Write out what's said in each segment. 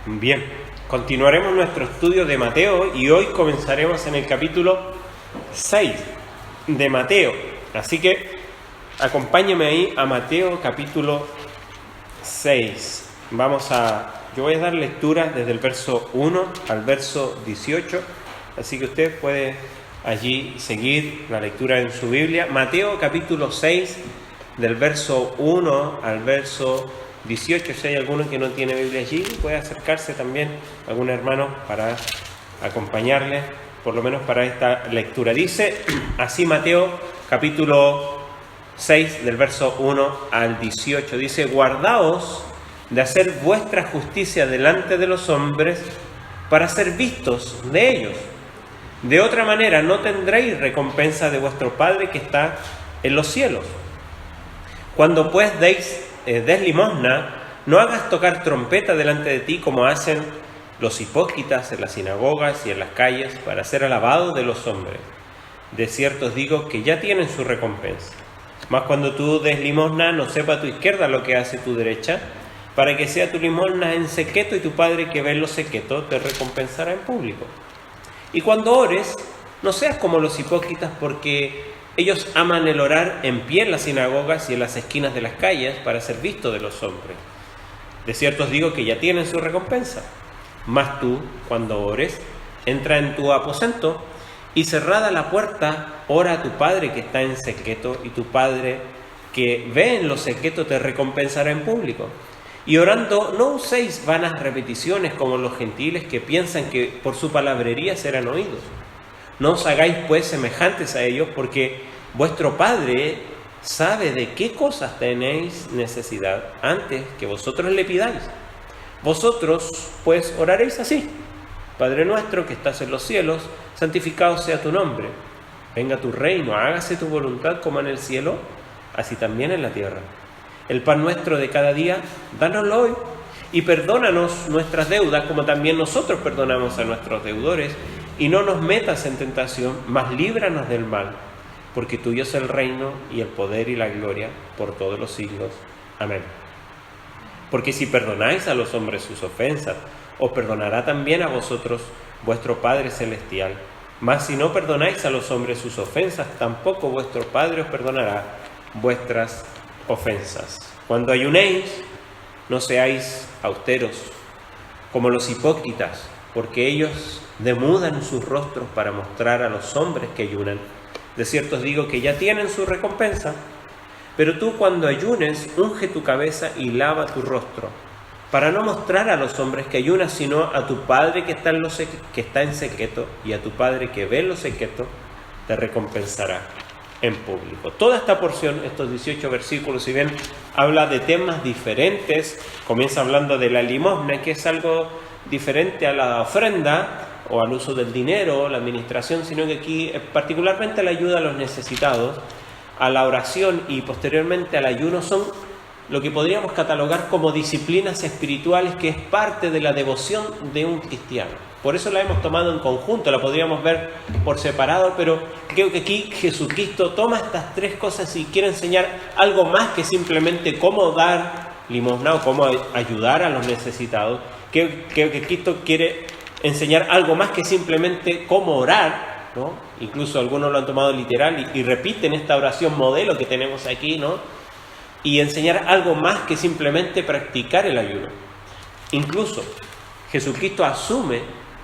Bien, continuaremos nuestro estudio de Mateo y hoy comenzaremos en el capítulo 6 de Mateo. Así que acompáñame ahí a Mateo capítulo 6. Yo voy a dar lectura desde el verso 1 al verso 18, así que usted puede allí seguir la lectura en su Biblia. Mateo capítulo 6, del verso 1 al verso 18. Si hay alguno que no tiene Biblia allí, puede acercarse también algún hermano para acompañarle, por lo menos para esta lectura. Dice así Mateo capítulo 6, del verso 1 al 18. Dice: guardaos de hacer vuestra justicia delante de los hombres para ser vistos de ellos. De otra manera no tendréis recompensa de vuestro Padre que está en los cielos. Cuando pues des limosna, no hagas tocar trompeta delante de ti como hacen los hipócritas en las sinagogas y en las calles para ser alabados de los hombres. De cierto os digo que ya tienen su recompensa. Mas cuando tú des limosna, no sepa tu izquierda lo que hace tu derecha, para que sea tu limosna en secreto, y tu Padre que ve en lo secreto te recompensará en público. Y cuando ores, no seas como los hipócritas, porque ellos aman el orar en pie en las sinagogas y en las esquinas de las calles para ser visto de los hombres. De cierto os digo que ya tienen su recompensa. Mas tú, cuando ores, entra en tu aposento y cerrada la puerta, ora a tu Padre que está en secreto, y tu Padre que ve en lo secreto te recompensará en público. Y orando, no uséis vanas repeticiones como los gentiles que piensan que por su palabrería serán oídos. No os hagáis pues semejantes a ellos, porque vuestro Padre sabe de qué cosas tenéis necesidad antes que vosotros le pidáis. Vosotros pues oraréis así: Padre nuestro que estás en los cielos, santificado sea tu nombre. Venga tu reino, hágase tu voluntad como en el cielo, así también en la tierra. El pan nuestro de cada día, dánoslo hoy, y perdónanos nuestras deudas como también nosotros perdonamos a nuestros deudores, y no nos metas en tentación, mas líbranos del mal, porque tuyo es el reino y el poder y la gloria por todos los siglos. Amén. Porque si perdonáis a los hombres sus ofensas, os perdonará también a vosotros vuestro Padre celestial. Mas si no perdonáis a los hombres sus ofensas, tampoco vuestro Padre os perdonará vuestras ofensas. Cuando ayunéis, no seáis austeros como los hipócritas, porque ellos demudan sus rostros para mostrar a los hombres que ayunan. De cierto os digo que ya tienen su recompensa. Pero tú, cuando ayunes, unge tu cabeza y lava tu rostro, para no mostrar a los hombres que ayunas, sino a tu Padre que está en secreto, y a tu Padre que ve en lo secreto te recompensará en público. Toda esta porción, estos 18 versículos, si bien habla de temas diferentes, comienza hablando de la limosna, que es algo diferente a la ofrenda o al uso del dinero, la administración, sino que aquí particularmente la ayuda a los necesitados, a la oración y posteriormente al ayuno, son lo que podríamos catalogar como disciplinas espirituales, que es parte de la devoción de un cristiano. Por eso la hemos tomado en conjunto, la podríamos ver por separado, pero creo que aquí Jesucristo toma estas tres cosas y quiere enseñar algo más que simplemente cómo dar limosna o cómo ayudar a los necesitados. Creo que Cristo quiere enseñar algo más que simplemente cómo orar, ¿no? Incluso algunos lo han tomado literal y repiten esta oración modelo que tenemos aquí, ¿no? Y enseñar algo más que simplemente practicar el ayuno. Incluso Jesucristo asume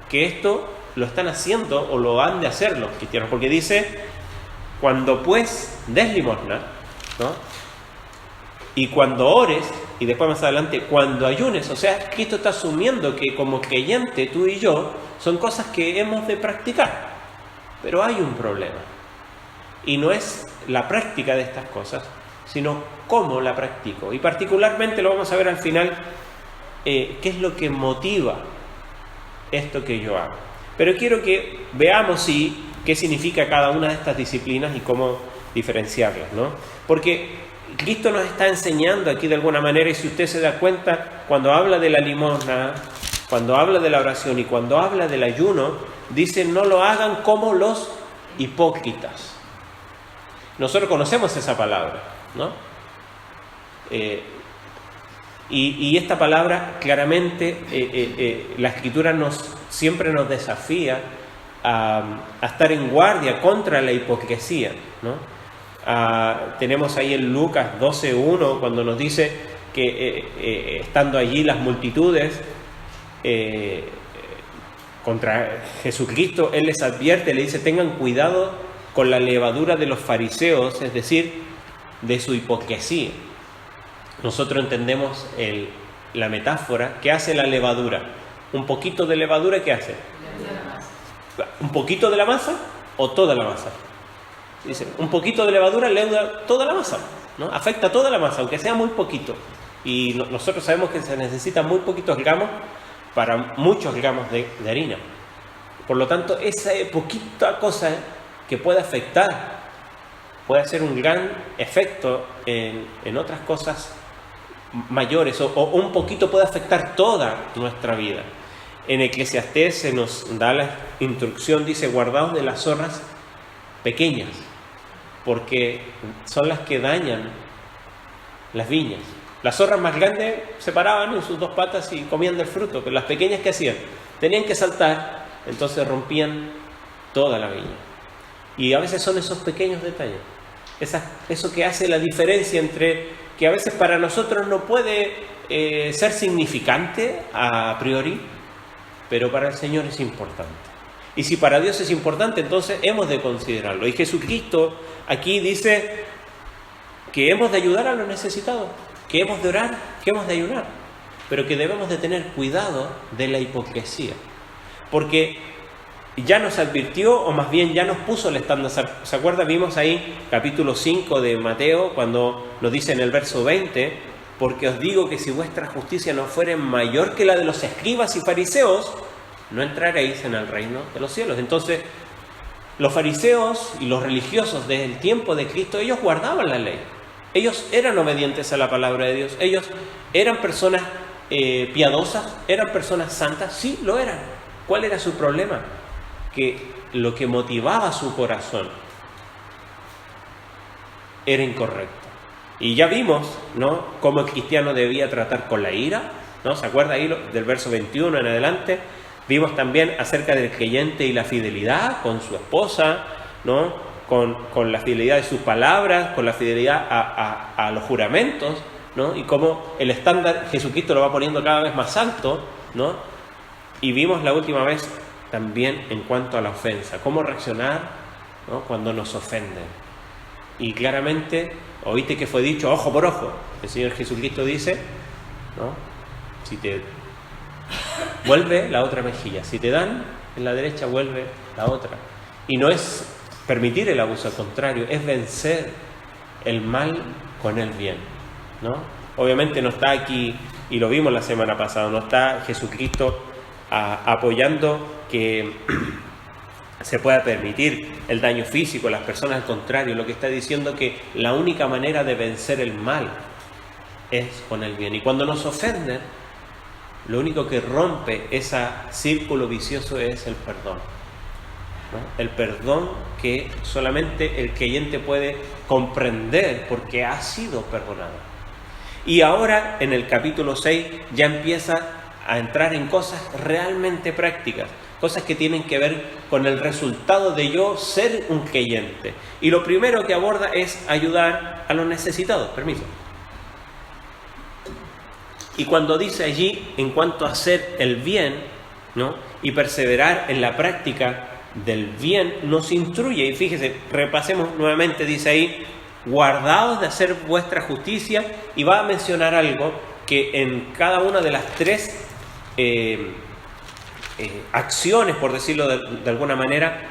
que esto lo están haciendo o lo han de hacer los cristianos, porque dice: cuando pues des limosna, ¿no? Y cuando ores, y después más adelante cuando ayunes. O sea, Cristo está asumiendo que como creyente, tú y yo, son cosas que hemos de practicar. Pero hay un problema, y no es la práctica de estas cosas, sino cómo la practico. Y particularmente lo vamos a ver al final, qué es lo que motiva esto que yo hago. Pero quiero que veamos qué significa cada una de estas disciplinas y cómo diferenciarlas, ¿no? Porque Cristo nos está enseñando aquí de alguna manera, y si usted se da cuenta, cuando habla de la limosna, cuando habla de la oración y cuando habla del ayuno, dice: no lo hagan como los hipócritas. Nosotros conocemos esa palabra, ¿no? Y esta palabra claramente la Escritura siempre nos desafía a estar en guardia contra la hipocresía, ¿no? Tenemos ahí en Lucas 12:1 cuando nos dice que estando allí las multitudes contra Jesucristo, Él les advierte, le dice: tengan cuidado con la levadura de los fariseos, es decir, de su hipocresía. Nosotros entendemos la metáfora. ¿Qué hace la levadura? Un poquito de levadura, ¿qué hace? ¿Un poquito de la masa o toda la masa? Dice, un poquito de levadura leuda toda la masa, ¿no? Afecta toda la masa, aunque sea muy poquito. Y nosotros sabemos que se necesitan muy poquitos gramos para muchos gramos de harina. Por lo tanto, esa poquita cosa que puede afectar, puede hacer un gran efecto en otras cosas mayores, o un poquito puede afectar toda nuestra vida. En Eclesiastés se nos da la instrucción, dice: guardaos de las zorras pequeñas, porque son las que dañan las viñas. Las zorras más grandes se paraban en sus dos patas y comían del fruto, pero las pequeñas, ¿qué hacían? Tenían que saltar, entonces rompían toda la viña. Y a veces son esos pequeños detalles, eso que hace la diferencia entre que a veces para nosotros no puede ser significante a priori, pero para el Señor es importante. Y si para Dios es importante, entonces hemos de considerarlo. Y Jesucristo aquí dice que hemos de ayudar a los necesitados, que hemos de orar, que hemos de ayunar, pero que debemos de tener cuidado de la hipocresía. Porque ya nos advirtió, o más bien ya nos puso el estándar. ¿Se acuerda? Vimos ahí capítulo 5 de Mateo, cuando nos dice en el verso 20: porque os digo que si vuestra justicia no fuere mayor que la de los escribas y fariseos, no entraréis en el reino de los cielos. Entonces, los fariseos y los religiosos del tiempo de Cristo, ellos guardaban la ley. Ellos eran obedientes a la palabra de Dios. Ellos eran personas piadosas, eran personas santas. Sí, lo eran. ¿Cuál era su problema? Que lo que motivaba su corazón era incorrecto. Y ya vimos, ¿no?, cómo el cristiano debía tratar con la ira, ¿no? ¿Se acuerda ahí del verso 21 en adelante? Vimos también acerca del creyente y la fidelidad con su esposa, ¿no?, con la fidelidad de sus palabras, con la fidelidad a los juramentos, ¿no? Y cómo el estándar Jesucristo lo va poniendo cada vez más alto, ¿no? Y vimos la última vez también en cuanto a la ofensa, cómo reaccionar, ¿no?, cuando nos ofenden. Y claramente, oíste que fue dicho ojo por ojo. El Señor Jesucristo dice, ¿no?, si te vuelve la otra mejilla, si te dan en la derecha, vuelve la otra. Y no es permitir el abuso, al contrario, es vencer el mal con el bien, ¿no? Obviamente no está aquí, y lo vimos la semana pasada, no está Jesucristo apoyando que se pueda permitir el daño físico a las personas. Al contrario, lo que está diciendo que la única manera de vencer el mal es con el bien. Y cuando nos ofenden, lo único que rompe ese círculo vicioso es el perdón, ¿no? El perdón que solamente el creyente puede comprender porque ha sido perdonado. Y ahora en el capítulo 6 ya empieza a entrar en cosas realmente prácticas, cosas que tienen que ver con el resultado de yo ser un creyente. Y lo primero que aborda es ayudar a los necesitados. Permiso. Y cuando dice allí, en cuanto a hacer el bien, ¿no?, y perseverar en la práctica del bien, nos instruye. Y fíjese, repasemos nuevamente, dice ahí, guardaos de hacer vuestra justicia, y va a mencionar algo que en cada una de las tres acciones, por decirlo de alguna manera,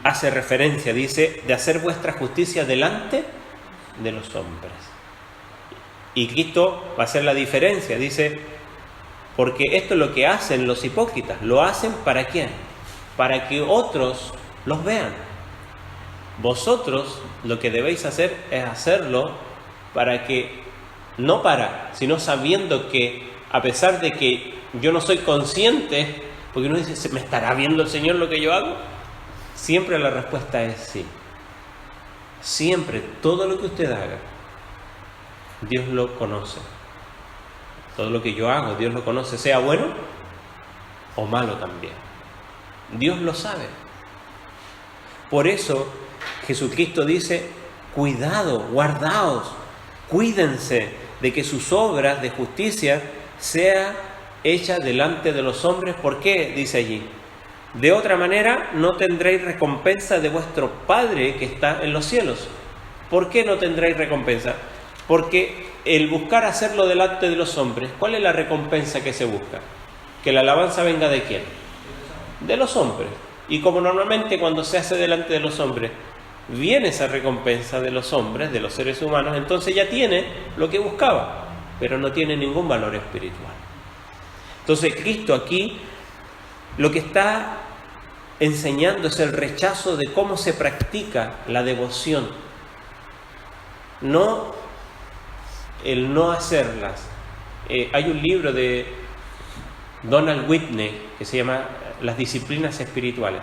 hace referencia. Dice, de hacer vuestra justicia delante de los hombres. Y Cristo va a hacer la diferencia. Dice, porque esto es lo que hacen los hipócritas. ¿Lo hacen para quién? Para que otros los vean. Vosotros lo que debéis hacer es hacerlo para que, no para, sino sabiendo que a pesar de que yo no soy consciente, porque uno dice, ¿me estará viendo el Señor lo que yo hago? Siempre la respuesta es sí. Siempre, todo lo que usted haga, Dios lo conoce. Todo lo que yo hago, Dios lo conoce, sea bueno o malo también. Dios lo sabe. Por eso Jesucristo dice, cuidado, guardaos, cuídense de que sus obras de justicia sean hechas delante de los hombres. ¿Por qué? Dice allí. De otra manera no tendréis recompensa de vuestro Padre que está en los cielos. ¿Por qué no tendréis recompensa? Porque el buscar hacerlo delante de los hombres, ¿cuál es la recompensa que se busca? Que la alabanza venga ¿de quién? De los hombres. Y como normalmente cuando se hace delante de los hombres, viene esa recompensa de los hombres, de los seres humanos, entonces ya tiene lo que buscaba, pero no tiene ningún valor espiritual. Entonces Cristo aquí lo que está enseñando es el rechazo de cómo se practica la devoción, no el no hacerlas. Hay un libro de Donald Whitney que se llama Las disciplinas espirituales,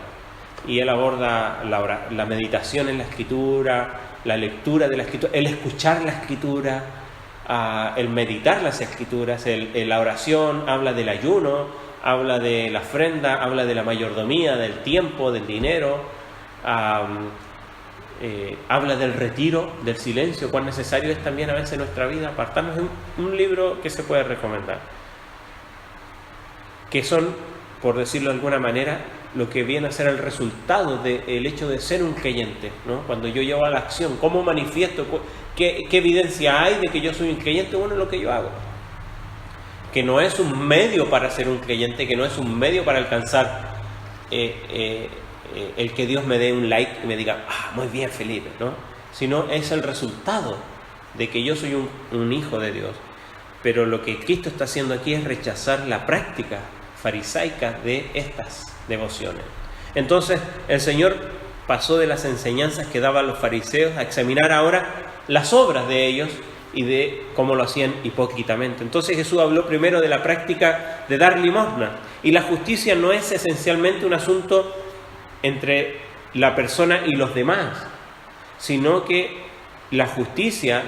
y él aborda la meditación en la escritura, la lectura de la escritura, el escuchar la escritura, el meditar las escrituras, la oración, habla del ayuno, habla de la ofrenda, habla de la mayordomía, del tiempo, del dinero, habla del retiro, del silencio, cuán necesario es también a veces en nuestra vida apartarnos. En un libro que se puede recomendar, que son, por decirlo de alguna manera, lo que viene a ser el resultado del hecho de ser un creyente, ¿no? Cuando yo llevo a la acción, ¿cómo manifiesto? ¿Qué evidencia hay de que yo soy un creyente? Bueno, lo que yo hago. Que no es un medio para ser un creyente, que no es un medio para alcanzar el que Dios me dé un like y me diga, muy bien, Felipe, ¿no? Sino es el resultado de que yo soy un hijo de Dios. Pero lo que Cristo está haciendo aquí es rechazar la práctica farisaica de estas devociones. Entonces el Señor pasó de las enseñanzas que daban los fariseos a examinar ahora las obras de ellos y de cómo lo hacían hipócritamente. Entonces Jesús habló primero de la práctica de dar limosna, y la justicia no es esencialmente un asunto entre la persona y los demás, sino que la justicia,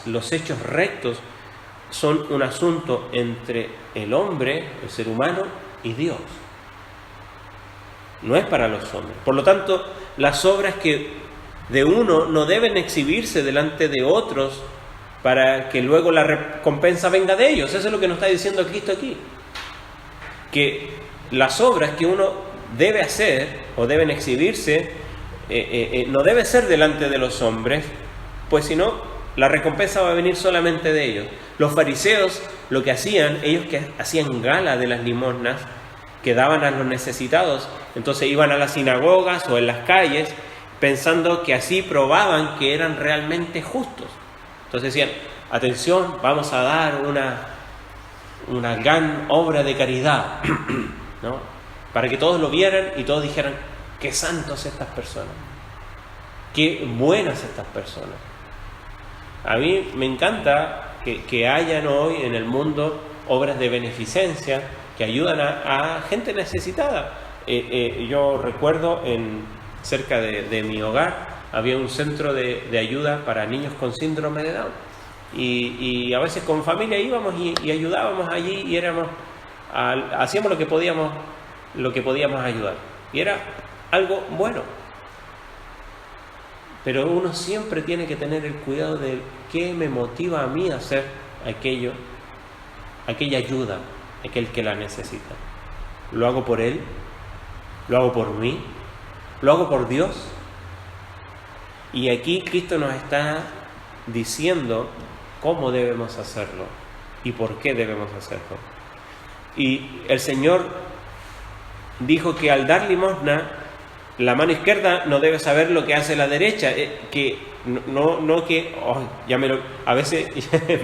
los hechos rectos, son un asunto entre el hombre, el ser humano, y Dios. No es para los hombres. Por lo tanto, las obras que de uno no deben exhibirse delante de otros para que luego la recompensa venga de ellos. Eso es lo que nos está diciendo Cristo aquí. Que las obras que uno debe hacer o deben exhibirse no debe ser delante de los hombres, pues si no, la recompensa va a venir solamente de ellos. Los fariseos lo que hacían, ellos que hacían gala de las limosnas que daban a los necesitados, entonces iban a las sinagogas o en las calles pensando que así probaban que eran realmente justos. Entonces decían, atención, vamos a dar una gran obra de caridad, ¿no? Para que todos lo vieran y todos dijeran, qué santos estas personas, qué buenas estas personas. A mí me encanta que hayan hoy en el mundo obras de beneficencia que ayudan a gente necesitada. Yo recuerdo cerca de mi hogar había un centro de ayuda para niños con síndrome de Down, y a veces con familia íbamos y ayudábamos allí, y hacíamos lo que podíamos ayudar, y era algo bueno. Pero uno siempre tiene que tener el cuidado de qué me motiva a mí a hacer aquella ayuda, aquel que la necesita. ¿Lo hago por él? ¿Lo hago por mí? ¿Lo hago por Dios? Y aquí Cristo nos está diciendo cómo debemos hacerlo y por qué debemos hacerlo. Y el Señor dijo que al dar limosna, la mano izquierda no debe saber lo que hace la derecha, a veces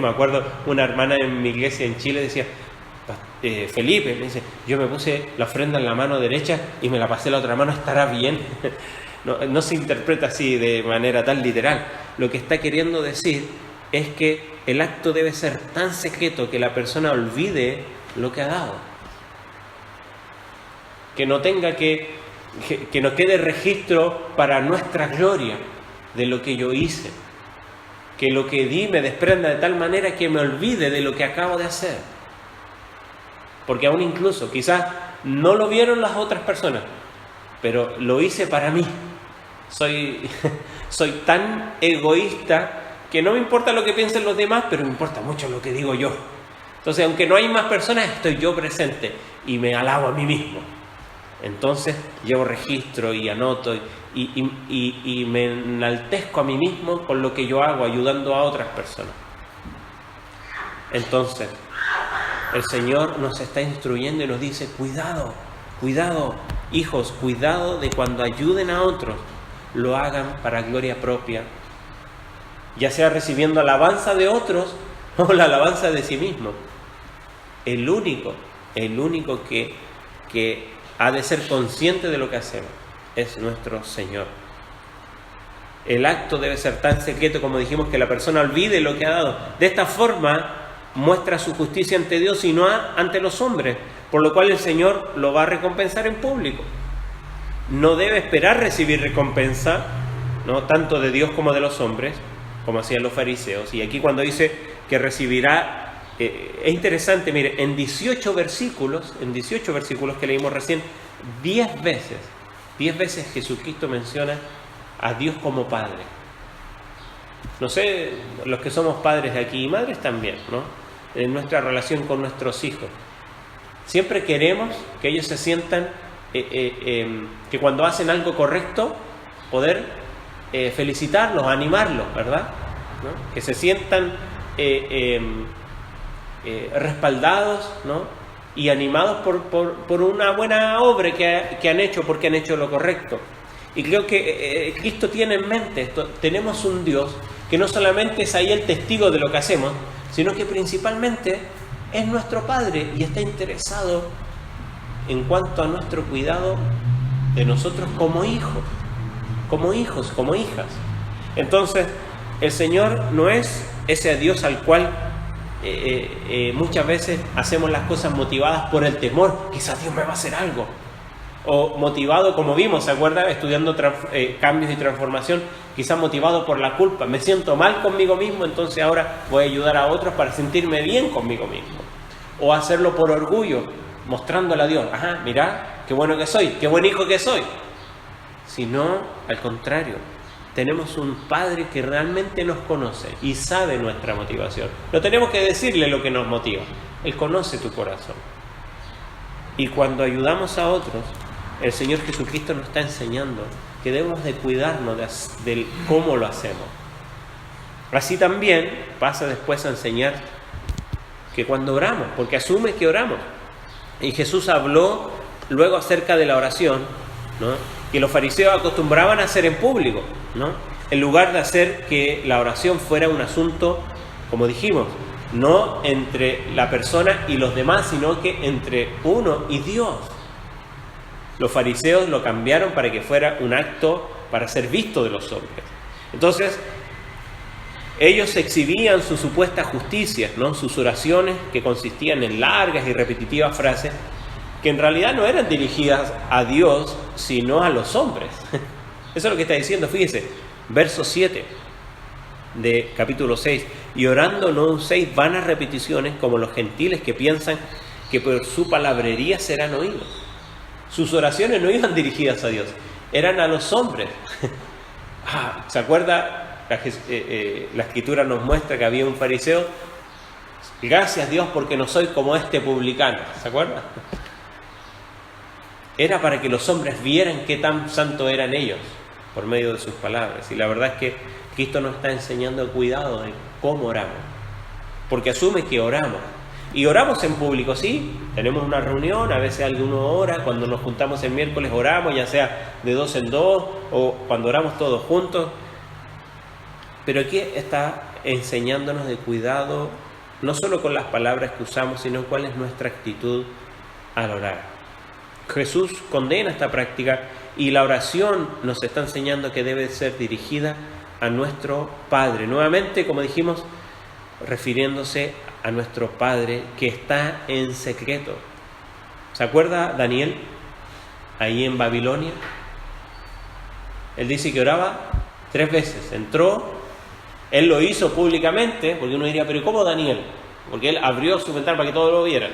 me acuerdo una hermana en mi iglesia en Chile decía, Felipe, me dice, yo me puse la ofrenda en la mano derecha y me la pasé a la otra mano, ¿estará bien? No se interpreta así de manera tan literal. Lo que está queriendo decir es que el acto debe ser tan secreto que la persona olvide lo que ha dado, que no tenga que no quede registro para nuestra gloria de lo que yo hice, que lo que di me desprenda de tal manera que me olvide de lo que acabo de hacer. porque aún incluso quizás no lo vieron las otras personas, pero lo hice para mí. Soy tan egoísta que no me importa lo que piensen los demás, pero me importa mucho lo que digo yo. Entonces, aunque no hay más personas, estoy yo presente y me alabo a mí mismo. Entonces llevo registro y anoto y me enaltezco a mí mismo con lo que yo hago, ayudando a otras personas. Entonces, el Señor nos está instruyendo y nos dice: cuidado, cuidado, hijos, cuidado de cuando ayuden a otros, lo hagan para gloria propia, ya sea recibiendo alabanza de otros o la alabanza de sí mismo. El único que ha de ser consciente de lo que hacemos es nuestro Señor. El acto debe ser tan secreto, como dijimos, que la persona olvide lo que ha dado. De esta forma muestra su justicia ante Dios y no ante los hombres, por lo cual el Señor lo va a recompensar en público. No debe esperar recibir recompensa, ¿no?, tanto de Dios como de los hombres, como hacían los fariseos. Y aquí cuando dice que recibirá, es interesante, mire, en 18 versículos que leímos recién, 10 veces Jesucristo menciona a Dios como Padre. No sé, los que somos padres de aquí y madres también, ¿no?, en nuestra relación con nuestros hijos, siempre queremos que ellos se sientan, que cuando hacen algo correcto, poder felicitarlos, animarlos, ¿verdad? ¿No? Que se sientan respaldados, ¿no?, y animados por una buena obra que han hecho, porque han hecho lo correcto. Y creo que Cristo tiene en mente esto. Tenemos un Dios que no solamente es ahí el testigo de lo que hacemos, sino que principalmente es nuestro Padre y está interesado en cuanto a nuestro cuidado de nosotros como hijos, como hijas. Entonces, el Señor no es ese Dios al cual muchas veces hacemos las cosas motivadas por el temor. Quizás Dios me va a hacer algo. O motivado, como vimos, ¿se acuerda? Estudiando cambios y transformación, quizás motivado por la culpa. Me siento mal conmigo mismo, entonces ahora voy a ayudar a otros para sentirme bien conmigo mismo. O hacerlo por orgullo, mostrándole a Dios: ajá, mirá, qué bueno que soy, qué buen hijo que soy. Sino, al contrario, tenemos un Padre que realmente nos conoce y sabe nuestra motivación. No tenemos que decirle lo que nos motiva. Él conoce tu corazón. Y cuando ayudamos a otros, el Señor Jesucristo nos está enseñando que debemos de cuidarnos de cómo lo hacemos. Así también pasa después a enseñar que cuando oramos, porque asume que oramos. Y Jesús habló luego acerca de la oración, ¿no?, que los fariseos acostumbraban a hacer en público, ¿no?, en lugar de hacer que la oración fuera un asunto, como dijimos, no entre la persona y los demás, sino que entre uno y Dios. Los fariseos lo cambiaron para que fuera un acto para ser visto de los hombres. Entonces, ellos exhibían sus supuestas justicias, ¿no?, sus oraciones, que consistían en largas y repetitivas frases que en realidad no eran dirigidas a Dios, sino a los hombres. Eso es lo que está diciendo. Fíjese, verso 7 de capítulo 6. Y orando no uséis vanas repeticiones como los gentiles, que piensan que por su palabrería serán oídos. Sus oraciones no iban dirigidas a Dios, eran a los hombres. ¿Se acuerda? La Escritura nos muestra que había un fariseo: gracias Dios porque no soy como este publicano. ¿Se acuerda? Era para que los hombres vieran qué tan santos eran ellos por medio de sus palabras. Y la verdad es que Cristo nos está enseñando cuidado de cómo oramos, porque asume que oramos. Y oramos en público, sí, tenemos una reunión, a veces alguno ora, cuando nos juntamos el miércoles oramos, ya sea de 2 en 2 o cuando oramos todos juntos. Pero aquí está enseñándonos de cuidado, no solo con las palabras que usamos, sino cuál es nuestra actitud al orar. Jesús condena esta práctica y la oración nos está enseñando que debe ser dirigida a nuestro Padre. Nuevamente, como dijimos, refiriéndose a nuestro Padre que está en secreto. ¿Se acuerda Daniel ahí en Babilonia? Él dice que oraba 3 veces. Entró, él lo hizo públicamente, porque uno diría: pero ¿cómo Daniel? Porque él abrió su ventana para que todos lo vieran.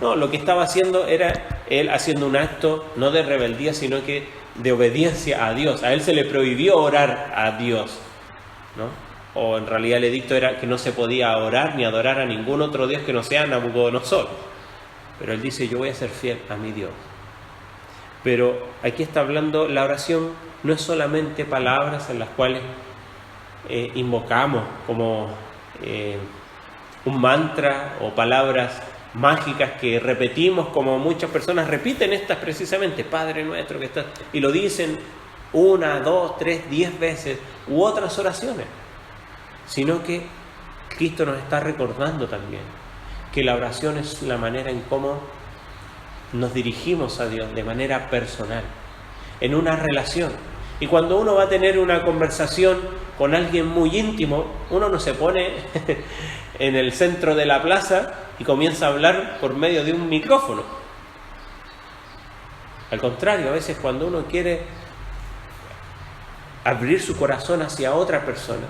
No, lo que estaba haciendo era él haciendo un acto no de rebeldía, sino que de obediencia a Dios. A él se le prohibió orar a Dios, ¿no? O en realidad el edicto era que no se podía orar ni adorar a ningún otro Dios que no sea Nabucodonosor. Pero él dice, yo voy a ser fiel a mi Dios. Pero aquí está hablando, la oración no es solamente palabras en las cuales invocamos como un mantra o palabras mágicas que repetimos, como muchas personas repiten estas precisamente, Padre nuestro que estás, y lo dicen 1, 2, 3, 10 veces, u otras oraciones, sino que Cristo nos está recordando también que la oración es la manera en cómo nos dirigimos a Dios de manera personal, en una relación. Y cuando uno va a tener una conversación con alguien muy íntimo, uno no se pone en el centro de la plaza y comienza a hablar por medio de un micrófono. Al contrario, a veces cuando uno quiere abrir su corazón hacia otra persona,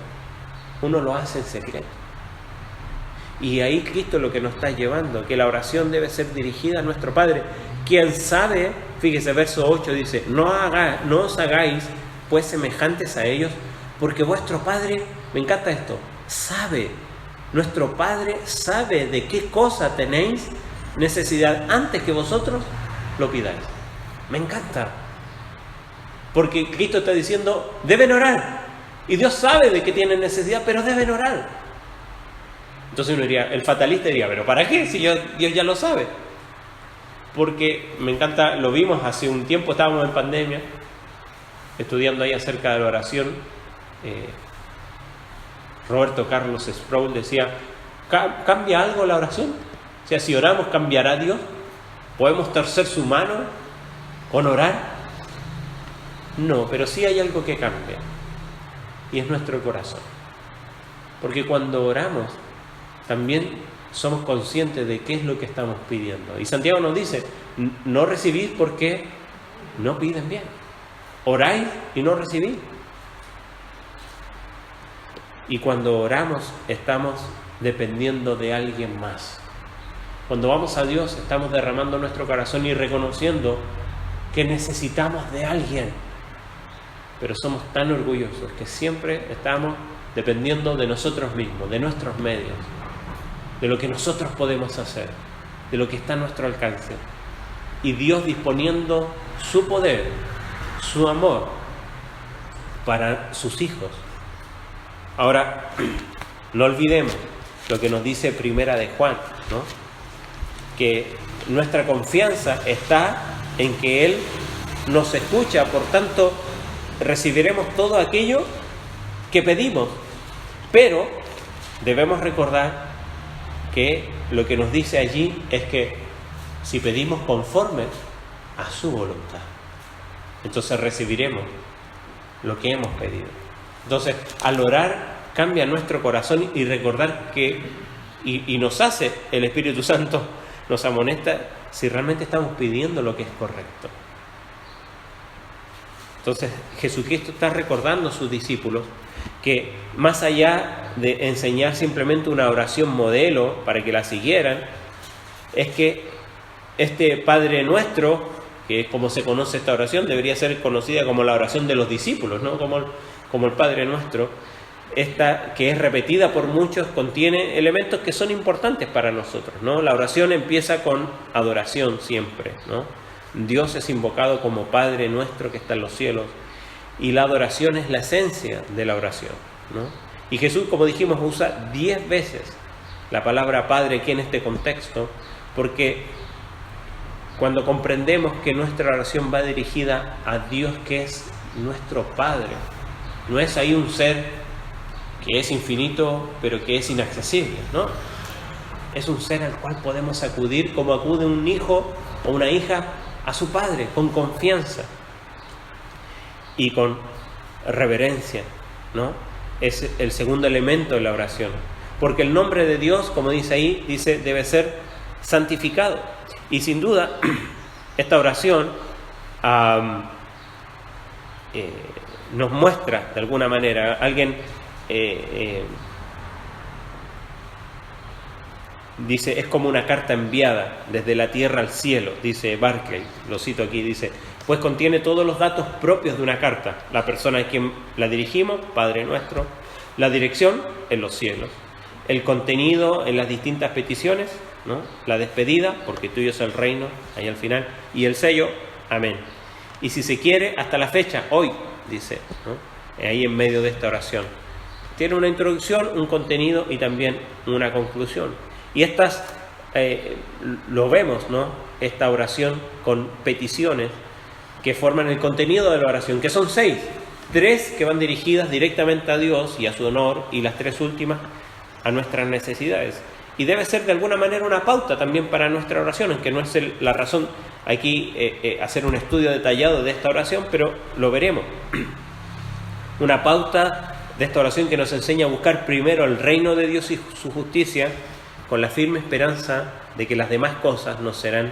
uno lo hace en secreto. Y ahí Cristo lo que nos está llevando, que la oración debe ser dirigida a nuestro Padre, quien sabe, fíjese, verso 8 dice, no os hagáis pues semejantes a ellos, porque vuestro Padre, me encanta esto, sabe, nuestro Padre sabe de qué cosa tenéis necesidad antes que vosotros lo pidáis. Me encanta, porque Cristo está diciendo, deben orar, y Dios sabe de qué tienen necesidad, pero deben orar. Entonces uno diría, el fatalista diría, ¿pero para qué? Si Dios ya lo sabe. Porque me encanta, lo vimos hace un tiempo, estábamos en pandemia, estudiando ahí acerca de la oración. Roberto Carlos Sproul decía, ¿cambia algo la oración? O sea, si oramos, ¿cambiará Dios? ¿Podemos torcer su mano con orar? No, pero sí hay algo que cambia, y es nuestro corazón. Porque cuando oramos, también somos conscientes de qué es lo que estamos pidiendo. Y Santiago nos dice, no recibís porque no piden bien. Oráis y no recibís. Y cuando oramos, estamos dependiendo de alguien más. Cuando vamos a Dios, estamos derramando nuestro corazón y reconociendo que necesitamos de alguien. Pero somos tan orgullosos que siempre estamos dependiendo de nosotros mismos, de nuestros medios, de lo que nosotros podemos hacer, de lo que está a nuestro alcance. Y Dios disponiendo su poder, su amor para sus hijos. Ahora, no olvidemos lo que nos dice Primera de Juan, ¿no? Que nuestra confianza está en que Él nos escucha, por tanto, recibiremos todo aquello que pedimos. Pero debemos recordar que lo que nos dice allí es que si pedimos conforme a su voluntad, entonces recibiremos lo que hemos pedido. Entonces, al orar, cambia nuestro corazón y recordar que, y nos hace, el Espíritu Santo nos amonesta si realmente estamos pidiendo lo que es correcto. Entonces, Jesucristo está recordando a sus discípulos que más allá de enseñar simplemente una oración modelo para que la siguieran, es que este Padre Nuestro, que es como se conoce esta oración, debería ser conocida como la oración de los discípulos, ¿no? Como el Padre Nuestro, esta que es repetida por muchos, contiene elementos que son importantes para nosotros, ¿no? La oración empieza con adoración siempre, ¿no? Dios es invocado como Padre Nuestro que está en los cielos, y la adoración es la esencia de la oración, ¿no? Y Jesús, como dijimos, usa 10 veces la palabra Padre aquí en este contexto, porque cuando comprendemos que nuestra oración va dirigida a Dios, que es nuestro Padre, no es ahí un ser que es infinito pero que es inaccesible, ¿no? Es un ser al cual podemos acudir como acude un hijo o una hija a su padre, con confianza y con reverencia, ¿no? Es el segundo elemento de la oración, porque el nombre de Dios, como dice ahí, dice debe ser santificado. Y sin duda esta oración nos muestra de alguna manera, alguien Dice, es como una carta enviada desde la tierra al cielo, dice Barclay, lo cito aquí, dice, pues contiene todos los datos propios de una carta, la persona a quien la dirigimos, Padre nuestro, la dirección en los cielos, el contenido en las distintas peticiones, ¿no? La despedida, porque tuyo es el reino, ahí al final, y el sello, amén. Y si se quiere, hasta la fecha, hoy, dice, ¿no? Ahí en medio de esta oración. Tiene una introducción, un contenido y también una conclusión. Y estas, lo vemos, ¿no? Esta oración con peticiones que forman el contenido de la oración, que son 6. 3 que van dirigidas directamente a Dios y a su honor, y las 3 últimas a nuestras necesidades. Y debe ser de alguna manera una pauta también para nuestra oración, aunque no es la razón aquí hacer un estudio detallado de esta oración, pero lo veremos. Una pauta de esta oración que nos enseña a buscar primero el reino de Dios y su justicia, con la firme esperanza de que las demás cosas nos serán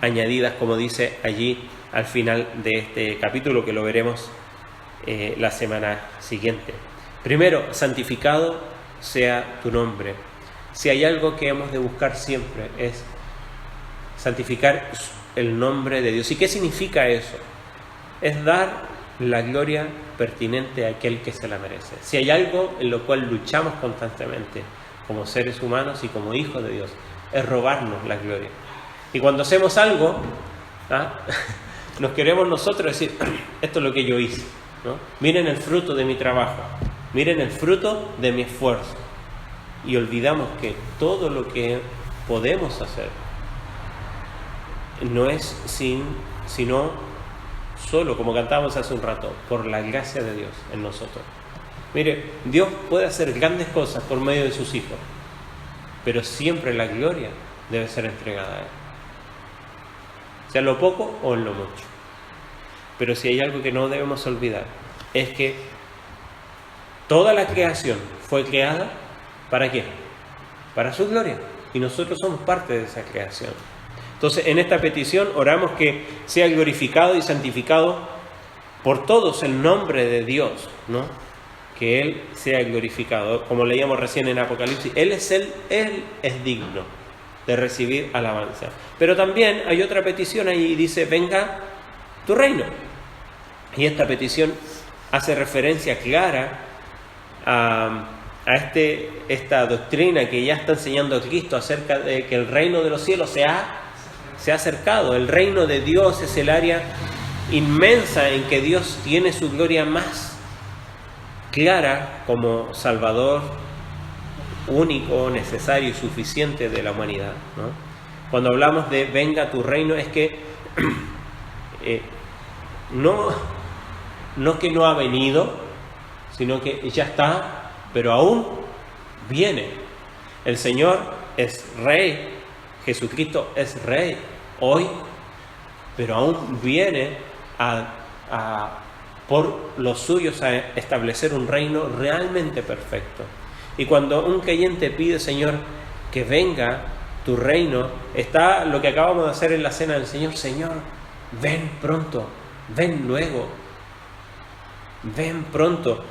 añadidas, como dice allí al final de este capítulo, que lo veremos la semana siguiente. Primero, santificado sea tu nombre. Si hay algo que hemos de buscar siempre es santificar el nombre de Dios. ¿Y qué significa eso? Es dar la gloria pertinente a aquel que se la merece. Si hay algo en lo cual luchamos constantemente como seres humanos y como hijos de Dios, es robarnos la gloria. Y cuando hacemos algo, nos queremos nosotros decir, esto es lo que yo hice, ¿no? Miren el fruto de mi trabajo, miren el fruto de mi esfuerzo. Y olvidamos que todo lo que podemos hacer no es sino solo, como cantábamos hace un rato, por la gracia de Dios en nosotros. Mire, Dios puede hacer grandes cosas por medio de sus hijos, pero siempre la gloria debe ser entregada a Él, sea en lo poco o en lo mucho. Pero si hay algo que no debemos olvidar, es que toda la creación fue creada, ¿para qué? Para su gloria, y nosotros somos parte de esa creación. Entonces, en esta petición oramos que sea glorificado y santificado por todos el nombre de Dios, ¿no? Que Él sea glorificado, como leíamos recién en Apocalipsis. Él es digno de recibir alabanza. Pero también hay otra petición ahí y dice, venga tu reino. Y esta petición hace referencia clara a esta doctrina que ya está enseñando Cristo acerca de que el reino de los cielos se ha acercado. El reino de Dios es el área inmensa en que Dios tiene su gloria más clara como Salvador único, necesario y suficiente de la humanidad, ¿no? Cuando hablamos de venga tu reino, es que no que no ha venido, sino que ya está, pero aún viene. El Señor es Rey, Jesucristo es Rey hoy, pero aún viene por los suyos a establecer un reino realmente perfecto. Y cuando un creyente pide, Señor, que venga tu reino, está lo que acabamos de hacer en la cena del Señor. Señor, ven pronto, ven luego, ven pronto.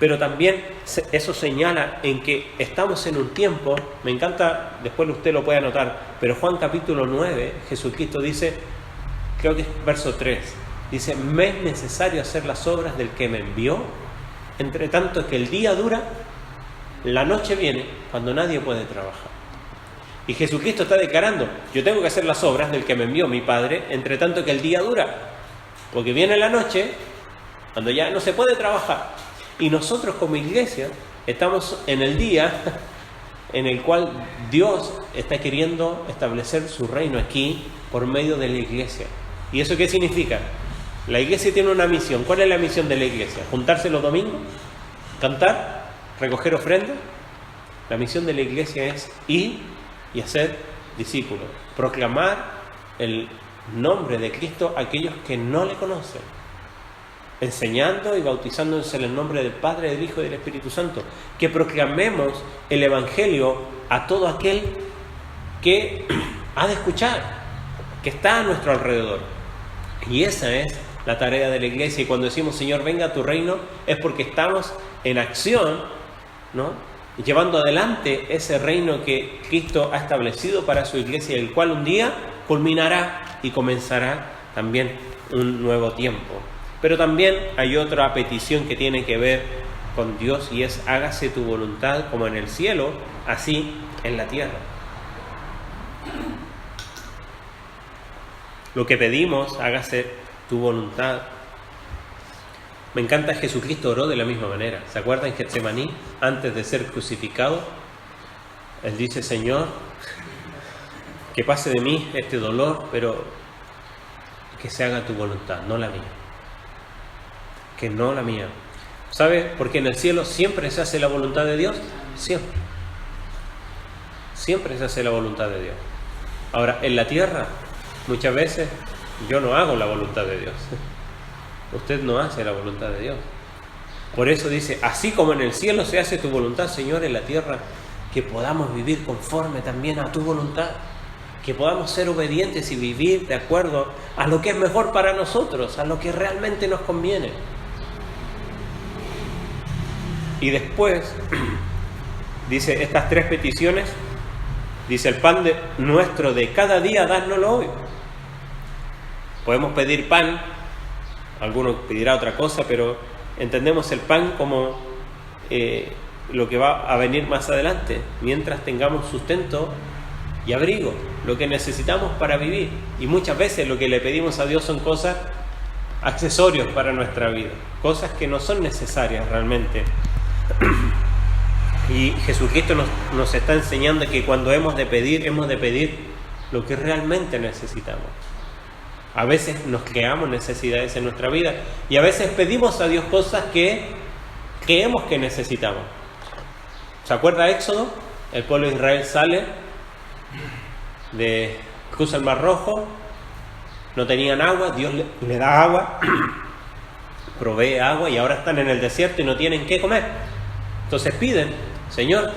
Pero también eso señala en que estamos en un tiempo, me encanta, después usted lo puede anotar, pero Juan capítulo 9, Jesucristo dice, creo que es verso 3, dice, me es necesario hacer las obras del que me envió, entre tanto que el día dura, la noche viene cuando nadie puede trabajar. Y Jesucristo está declarando, yo tengo que hacer las obras del que me envió mi Padre, entre tanto que el día dura, porque viene la noche cuando ya no se puede trabajar. Y nosotros como iglesia estamos en el día en el cual Dios está queriendo establecer su reino aquí por medio de la iglesia. ¿Y eso qué significa? La iglesia tiene una misión. ¿Cuál es la misión de la iglesia? ¿Juntarse los domingos? ¿Cantar? ¿Recoger ofrendas? La misión de la iglesia es ir y hacer discípulos. Proclamar el nombre de Cristo a aquellos que no le conocen. Enseñando y bautizándose en el nombre del Padre, del Hijo y del Espíritu Santo. Que proclamemos el Evangelio a todo aquel que ha de escuchar, que está a nuestro alrededor. Y esa es la tarea de la iglesia. Y cuando decimos, Señor, venga a tu reino, es porque estamos en acción, ¿no? llevando adelante ese reino que Cristo ha establecido para su iglesia, el cual un día culminará y comenzará también un nuevo tiempo. Pero también hay otra petición que tiene que ver con Dios, y es: hágase tu voluntad como en el cielo, así en la tierra. Lo que pedimos, hágase tu voluntad. Me encanta, Jesucristo oró de la misma manera. ¿Se acuerdan en Getsemaní, antes de ser crucificado? Él dice: Señor, que pase de mí este dolor, pero que se haga tu voluntad, no la mía. Que no la mía. ¿Sabe? Porque en el cielo siempre se hace la voluntad de Dios. Siempre. Siempre se hace la voluntad de Dios. Ahora, en la tierra, muchas veces yo no hago la voluntad de Dios. Usted no hace la voluntad de Dios. Por eso dice: así como en el cielo se hace tu voluntad, Señor, en la tierra, que podamos vivir conforme también a tu voluntad, que podamos ser obedientes y vivir de acuerdo a lo que es mejor para nosotros, a lo que realmente nos conviene. Y después dice estas tres peticiones, dice: el pan nuestro de cada día, dárnoslo hoy. Podemos pedir pan, alguno pedirá otra cosa, pero entendemos el pan como lo que va a venir más adelante, mientras tengamos sustento y abrigo, lo que necesitamos para vivir. Y muchas veces lo que le pedimos a Dios son cosas, accesorios para nuestra vida, cosas que no son necesarias realmente. Y Jesucristo nos está enseñando que cuando hemos de pedir lo que realmente necesitamos. A veces nos creamos necesidades en nuestra vida y a veces pedimos a Dios cosas que creemos que necesitamos. ¿Se acuerda Éxodo? El pueblo de Israel sale, cruza el Mar Rojo, no tenían agua, Dios le da agua, provee agua, y ahora están en el desierto y no tienen qué comer. Entonces piden: Señor,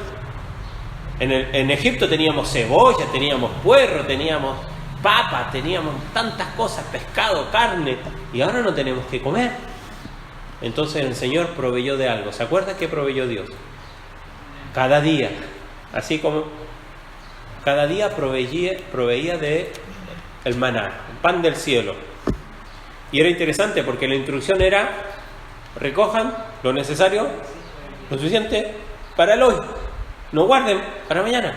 en Egipto teníamos cebolla, teníamos puerro, teníamos papa, teníamos tantas cosas, pescado, carne, y ahora no tenemos que comer. Entonces el Señor proveyó de algo. ¿Se acuerda qué proveyó Dios? Cada día, así como cada día proveía de el maná, el pan del cielo. Y era interesante porque la instrucción era: recojan lo necesario, lo suficiente para el hoy, no guarden para mañana.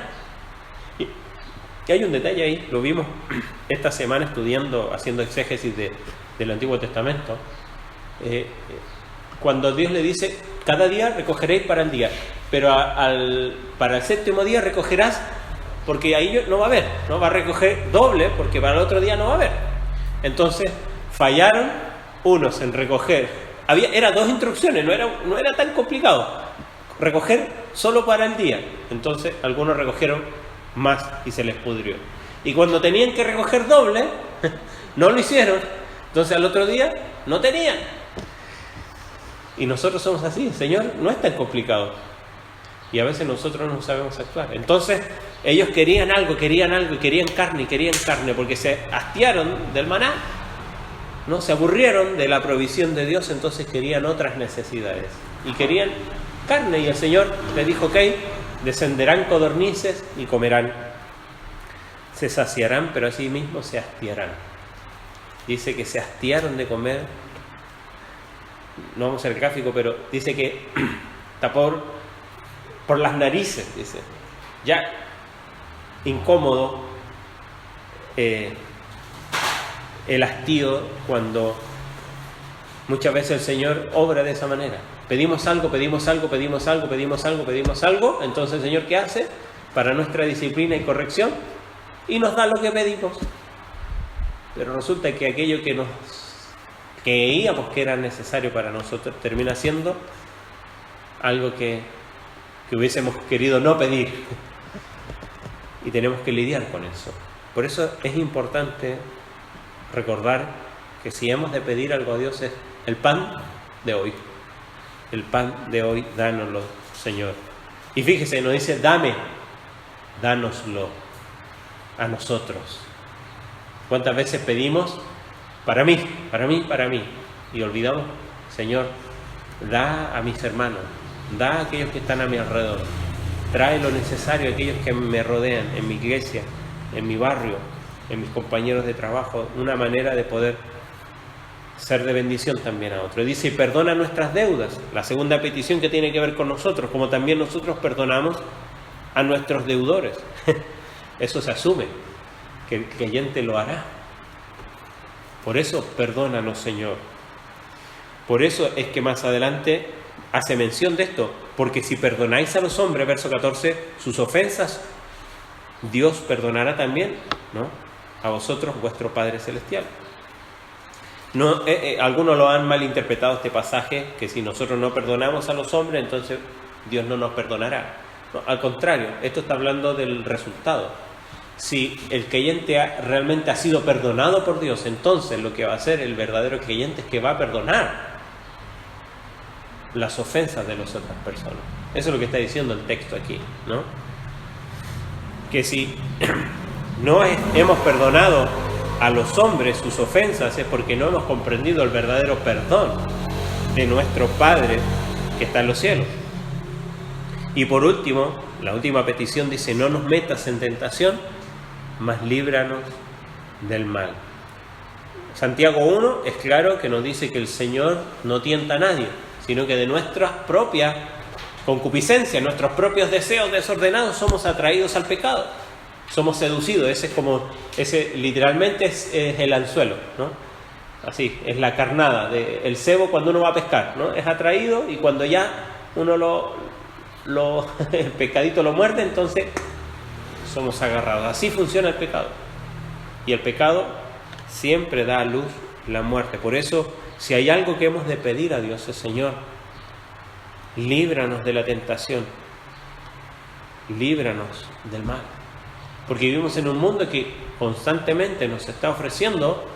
Y hay un detalle ahí, lo vimos esta semana estudiando, haciendo exégesis del Antiguo Testamento. Cuando Dios le dice: cada día recogeréis para el día, pero para el séptimo día recogerás, porque ahí no va a haber, no va a recoger doble, porque para el otro día no va a haber. Entonces fallaron unos en recoger. Era dos instrucciones, no era tan complicado recoger solo para el día. Entonces algunos recogieron más y se les pudrió. Y cuando tenían que recoger doble, no lo hicieron. Entonces al otro día no tenían. Y nosotros somos así. Señor, no es tan complicado. Y a veces nosotros no sabemos actuar. Entonces ellos querían algo, y querían carne, porque se hastiaron del maná, ¿no? Se aburrieron de la provisión de Dios, entonces querían otras necesidades. Y querían carne, y el Señor les dijo: ok, descenderán codornices y comerán. Se saciarán, pero así mismo se hastiarán. Dice que se hastiaron de comer. No vamos a hacer el gráfico, pero dice que está por las narices, dice. Ya incómodo el hastío cuando muchas veces el Señor obra de esa manera. Pedimos algo, entonces el Señor, ¿qué hace? Para nuestra disciplina y corrección, y nos da lo que pedimos. Pero resulta que aquello que creíamos que era necesario para nosotros termina siendo algo que hubiésemos querido no pedir. Y tenemos que lidiar con eso. Por eso es importante recordar que si hemos de pedir algo a Dios es el pan de hoy. El pan de hoy, dánoslo, Señor. Y fíjese, nos dice: dánoslo a nosotros. ¿Cuántas veces pedimos para mí? Y olvidamos: Señor, da a mis hermanos, da a aquellos que están a mi alrededor. trae lo necesario a aquellos que me rodean, en mi iglesia, en mi barrio, en mis compañeros de trabajo, una manera de poder ser de bendición también a otros. Dice, y perdona nuestras deudas, la segunda petición que tiene que ver con nosotros, como también nosotros perdonamos a nuestros deudores. Eso se asume, que el creyente lo hará. Por eso, perdónanos, Señor. Por eso es que más adelante hace mención de esto, porque si perdonáis a los hombres, verso 14, sus ofensas, Dios perdonará también, ¿no?, a vosotros, vuestro Padre Celestial. No, algunos lo han malinterpretado este pasaje, que si nosotros no perdonamos a los hombres, entonces Dios no nos perdonará. No, al contrario, esto está hablando del resultado. Si el creyente realmente ha sido perdonado por Dios, entonces lo que va a hacer el verdadero creyente es que va a perdonar las ofensas de las otras personas. Eso es lo que está diciendo el texto aquí, ¿no? Que si no hemos perdonado a los hombres sus ofensas, es porque no hemos comprendido el verdadero perdón de nuestro Padre que está en los cielos. Y por último, la última petición dice, no nos metas en tentación, mas líbranos del mal. Santiago 1 es claro que nos dice que el Señor no tienta a nadie, sino que de nuestras propias concupiscencias, nuestros propios deseos desordenados, somos atraídos al pecado, somos seducidos. Ese literalmente es el anzuelo, ¿no? Así, es la carnada, el cebo cuando uno va a pescar, ¿no? Es atraído, y cuando ya uno el pecadito lo muerde, entonces somos agarrados. Así funciona el pecado. Y el pecado siempre da a luz la muerte. Por eso, si hay algo que hemos de pedir a Dios, es, Señor, líbranos de la tentación, líbranos del mal. Porque vivimos en un mundo que constantemente nos está ofreciendo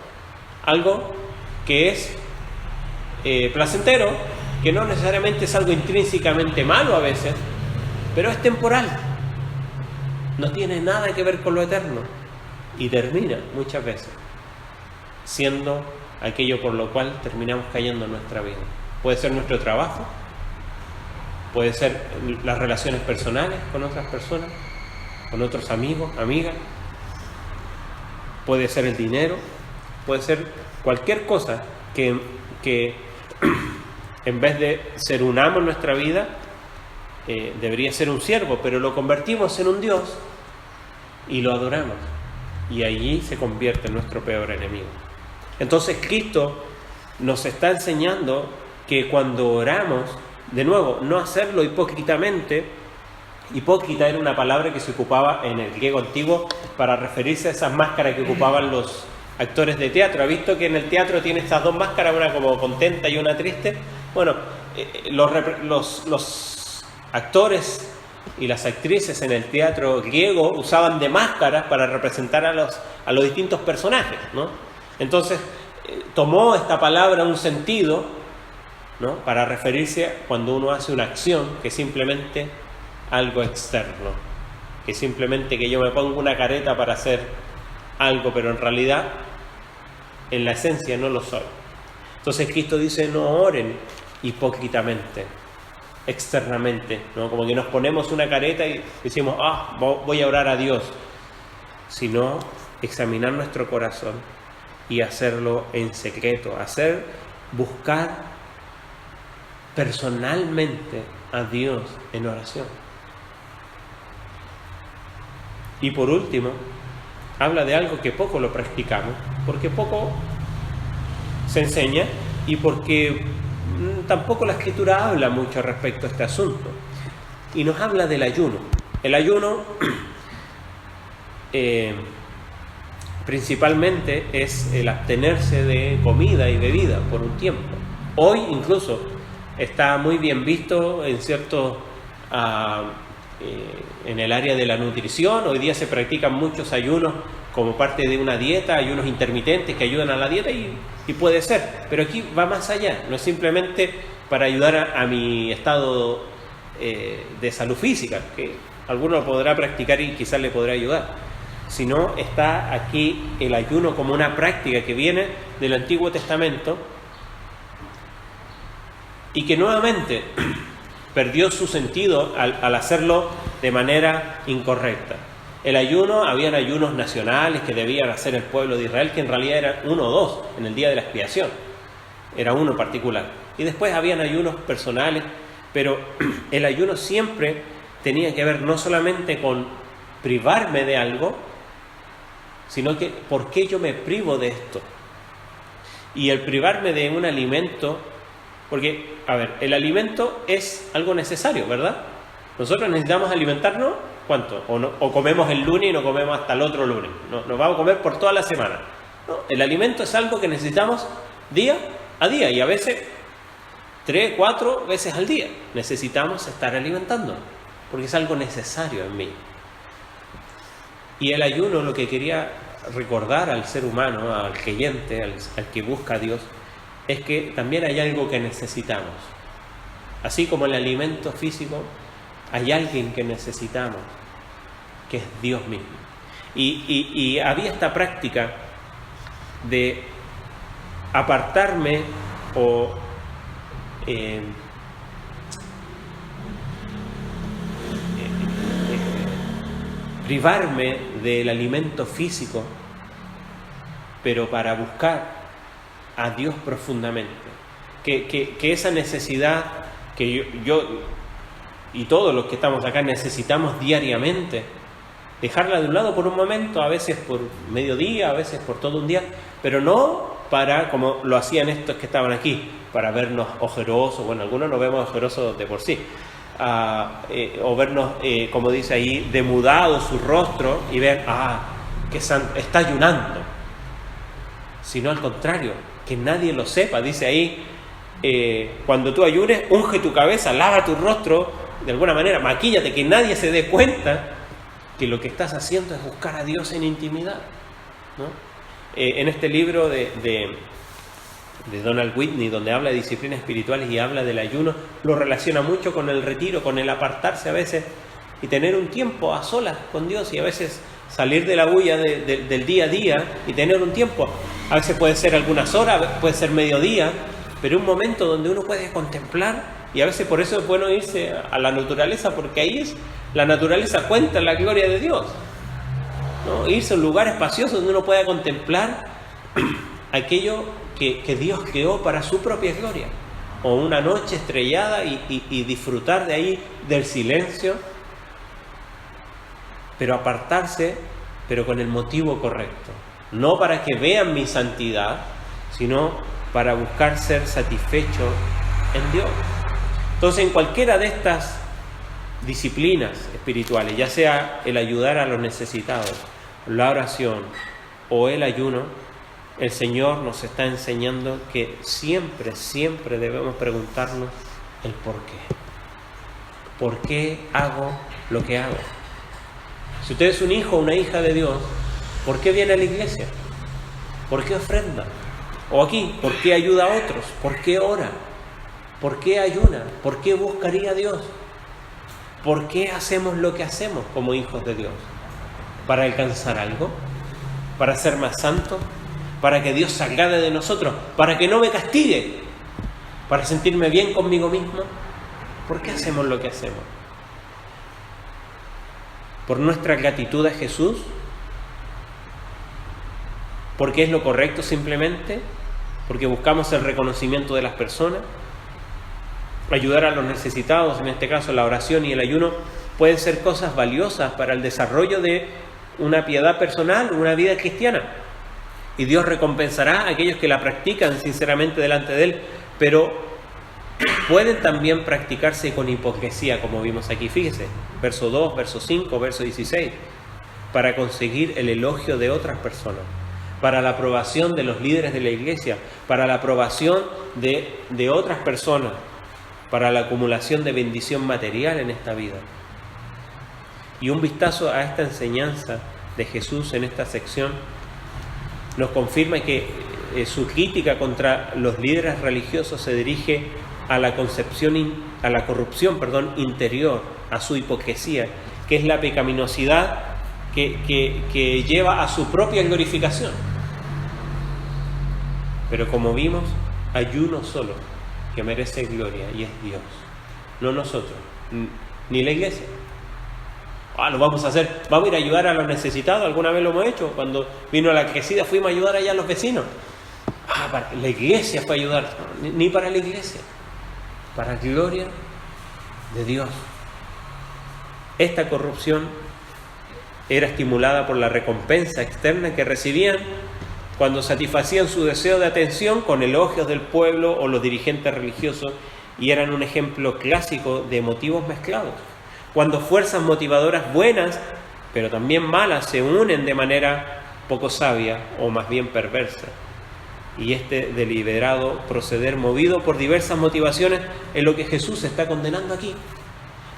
algo que es placentero, que no necesariamente es algo intrínsecamente malo a veces, pero es temporal. No tiene nada que ver con lo eterno. Y termina muchas veces siendo aquello por lo cual terminamos cayendo en nuestra vida. Puede ser nuestro trabajo, puede ser las relaciones personales con otras personas, con otros amigos, amigas, puede ser el dinero, puede ser cualquier cosa que en vez de ser un amo en nuestra vida, debería ser un siervo, pero lo convertimos en un Dios y lo adoramos, y allí se convierte en nuestro peor enemigo. Entonces Cristo nos está enseñando que cuando oramos, de nuevo, no hacerlo hipócritamente. Hipócrita era una palabra que se ocupaba en el griego antiguo para referirse a esas máscaras que ocupaban los actores de teatro. ¿Ha visto que en el teatro tiene estas dos máscaras, una como contenta y una triste? Bueno, los actores y las actrices en el teatro griego usaban de máscaras para representar a los distintos personajes, ¿no? Entonces tomó esta palabra un sentido, ¿no?, para referirse cuando uno hace una acción que simplemente algo externo, que simplemente que yo me pongo una careta para hacer algo, pero en realidad en la esencia no lo soy. Entonces Cristo dice, no oren hipócritamente, externamente, ¿no?, como que nos ponemos una careta y decimos, voy a orar a Dios, sino examinar nuestro corazón y hacerlo en secreto, buscar personalmente a Dios en oración. Y por último, habla de algo que poco lo practicamos, porque poco se enseña y porque tampoco la Escritura habla mucho respecto a este asunto. Y nos habla del ayuno. El ayuno principalmente es el abstenerse de comida y bebida por un tiempo. Hoy incluso está muy bien visto en en el área de la nutrición. Hoy día se practican muchos ayunos como parte de una dieta, ayunos intermitentes que ayudan a la dieta y puede ser, pero aquí va más allá, no es simplemente para ayudar a mi estado de salud física, que alguno lo podrá practicar y quizás le podrá ayudar, sino está aquí el ayuno como una práctica que viene del Antiguo Testamento y que nuevamente perdió su sentido al hacerlo de manera incorrecta. El ayuno, habían ayunos nacionales que debían hacer el pueblo de Israel, que en realidad eran 1 o 2 en el día de la expiación. Era uno en particular. Y después habían ayunos personales, pero el ayuno siempre tenía que ver no solamente con privarme de algo, sino que ¿por qué yo me privo de esto? Y el privarme de un alimento, porque, a ver, el alimento es algo necesario, ¿verdad? Nosotros necesitamos alimentarnos, ¿cuánto? O comemos el lunes y no comemos hasta el otro lunes. No, nos vamos a comer por toda la semana. No, el alimento es algo que necesitamos día a día y a veces 3, 4 veces al día. Necesitamos estar alimentándonos porque es algo necesario en mí. Y el ayuno, lo que quería recordar al ser humano, al creyente, al que busca a Dios, es que también hay algo que necesitamos. Así como el alimento físico, hay alguien que necesitamos, que es Dios mismo. Y había esta práctica de apartarme o privarme del alimento físico, pero para buscar a Dios profundamente. Que esa necesidad que yo y todos los que estamos acá necesitamos diariamente, dejarla de un lado por un momento, a veces por mediodía, a veces por todo un día, pero no para, como lo hacían estos que estaban aquí, para vernos ojerosos. Bueno, algunos nos vemos ojerosos de por sí, o vernos, como dice ahí, demudados su rostro y ver, que está ayunando, sino al contrario, que nadie lo sepa. Dice ahí, cuando tú ayunes, unge tu cabeza, lava tu rostro, de alguna manera, maquíllate, que nadie se dé cuenta que lo que estás haciendo es buscar a Dios en intimidad, ¿no? En este libro de Donald Whitney, donde habla de disciplinas espirituales y habla del ayuno, lo relaciona mucho con el retiro, con el apartarse a veces y tener un tiempo a solas con Dios, y a veces salir de la bulla del día a día y tener un tiempo. A veces puede ser algunas horas, puede ser mediodía, pero un momento donde uno puede contemplar. Y a veces por eso es bueno irse a la naturaleza, porque ahí la naturaleza cuenta la gloria de Dios, ¿no? Irse a un lugar espacioso donde uno pueda contemplar aquello que Dios creó para su propia gloria, o una noche estrellada y disfrutar de ahí del silencio, pero apartarse, pero con el motivo correcto, no para que vean mi santidad, sino para buscar ser satisfecho en Dios. Entonces, en cualquiera de estas disciplinas espirituales, ya sea el ayudar a los necesitados, la oración o el ayuno, el Señor nos está enseñando que siempre, siempre debemos preguntarnos el por qué. ¿Por qué hago lo que hago? Si usted es un hijo o una hija de Dios, ¿por qué viene a la iglesia? ¿Por qué ofrenda? O aquí, ¿por qué ayuda a otros? ¿Por qué ora? ¿Por qué ayuna? ¿Por qué buscaría a Dios? ¿Por qué hacemos lo que hacemos como hijos de Dios? ¿Para alcanzar algo? ¿Para ser más santos? ¿Para que Dios se agrade de nosotros? ¿Para que no me castigue? ¿Para sentirme bien conmigo mismo? ¿Por qué hacemos lo que hacemos? ¿Por nuestra gratitud a Jesús? ¿Porque es lo correcto simplemente? ¿Porque buscamos el reconocimiento de las personas? Ayudar a los necesitados, en este caso la oración y el ayuno, pueden ser cosas valiosas para el desarrollo de una piedad personal, una vida cristiana. Y Dios recompensará a aquellos que la practican sinceramente delante de Él, pero pueden también practicarse con hipocresía, como vimos aquí. Fíjese, verso 2, verso 5, verso 16, para conseguir el elogio de otras personas, para la aprobación de los líderes de la iglesia, para la aprobación de otras personas, para la acumulación de bendición material en esta vida. Y un vistazo a esta enseñanza de Jesús en esta sección nos confirma que su crítica contra los líderes religiosos se dirige a la corrupción interior, a su hipocresía, que es la pecaminosidad que lleva a su propia glorificación. Pero como vimos, hay uno solo que merece gloria, y es Dios, no nosotros, ni la iglesia. Lo vamos a hacer, vamos a ir a ayudar a los necesitados. Alguna vez lo hemos hecho. Cuando vino la crecida fuimos a ayudar allá a los vecinos. Para la iglesia fue a ayudar. Ni para la iglesia, para la gloria de Dios. Esta corrupción era estimulada por la recompensa externa que recibían cuando satisfacían su deseo de atención con elogios del pueblo o los dirigentes religiosos, y eran un ejemplo clásico de motivos mezclados. Cuando fuerzas motivadoras buenas, pero también malas, se unen de manera poco sabia o más bien perversa. Y este deliberado proceder movido por diversas motivaciones es lo que Jesús está condenando aquí.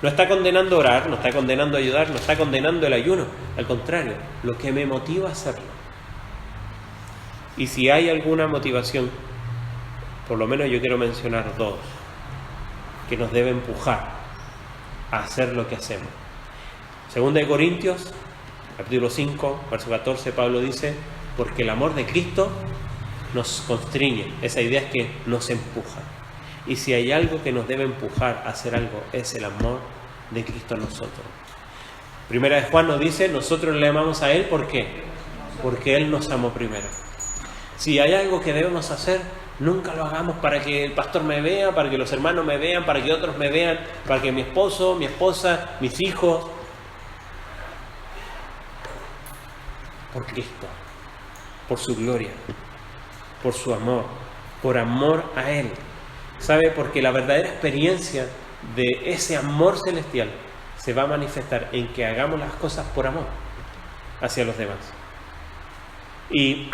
No está condenando orar, no está condenando ayudar, no está condenando el ayuno. Al contrario, lo que me motiva a hacerlo. Y si hay alguna motivación, por lo menos yo quiero mencionar dos, que nos debe empujar a hacer lo que hacemos. Segunda de Corintios, capítulo 5, verso 14, Pablo dice: porque el amor de Cristo nos constriñe. Esa idea es que nos empuja. Y si hay algo que nos debe empujar a hacer algo, es el amor de Cristo a nosotros. Primera de Juan nos dice: nosotros le amamos a Él, ¿por qué? Porque Él nos amó primero. Si hay algo que debemos hacer, nunca lo hagamos para que el pastor me vea, para que los hermanos me vean, para que otros me vean, para que mi esposo, mi esposa, mis hijos. Por Cristo, por su gloria, por su amor, por amor a Él. ¿Sabe? Porque la verdadera experiencia de ese amor celestial se va a manifestar en que hagamos las cosas por amor hacia los demás. Y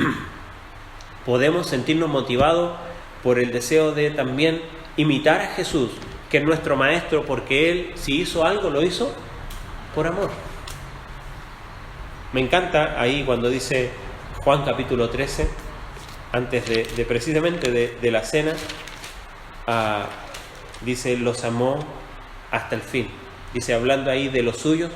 podemos sentirnos motivados por el deseo de también imitar a Jesús, que es nuestro Maestro, porque Él, si hizo algo, lo hizo por amor. Me encanta ahí cuando dice Juan capítulo 13, antes de precisamente de la cena, dice: los amó hasta el fin. Dice, hablando ahí de los suyos,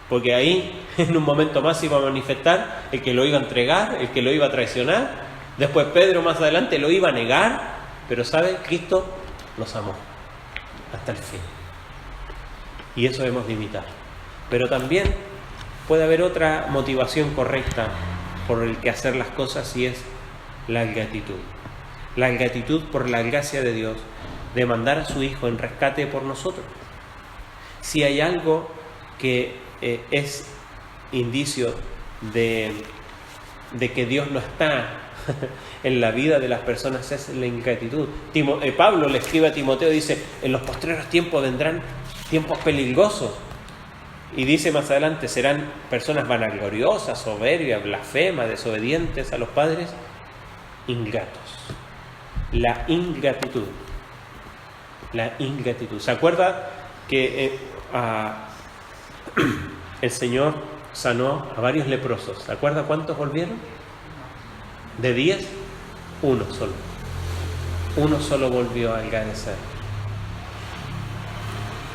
porque ahí en un momento más se iba a manifestar el que lo iba a entregar, el que lo iba a traicionar. Después Pedro más adelante lo iba a negar, pero ¿sabe? Cristo los amó hasta el fin. Y eso debemos de imitar. Pero también puede haber otra motivación correcta por el que hacer las cosas, y es la gratitud. La gratitud por la gracia de Dios de mandar a su Hijo en rescate por nosotros. Si hay algo que es indicio de que Dios no está en la vida de las personas, es la ingratitud. Pablo le escribe a Timoteo, dice: en los postreros tiempos vendrán tiempos peligrosos. Y dice más adelante: serán personas vanagloriosas, soberbias, blasfemas, desobedientes a los padres, ingratos. La ingratitud. La ingratitud. ¿Se acuerda que el Señor sanó a varios leprosos? ¿Se acuerda cuántos volvieron? De 10, uno solo. Uno solo volvió a agradecer.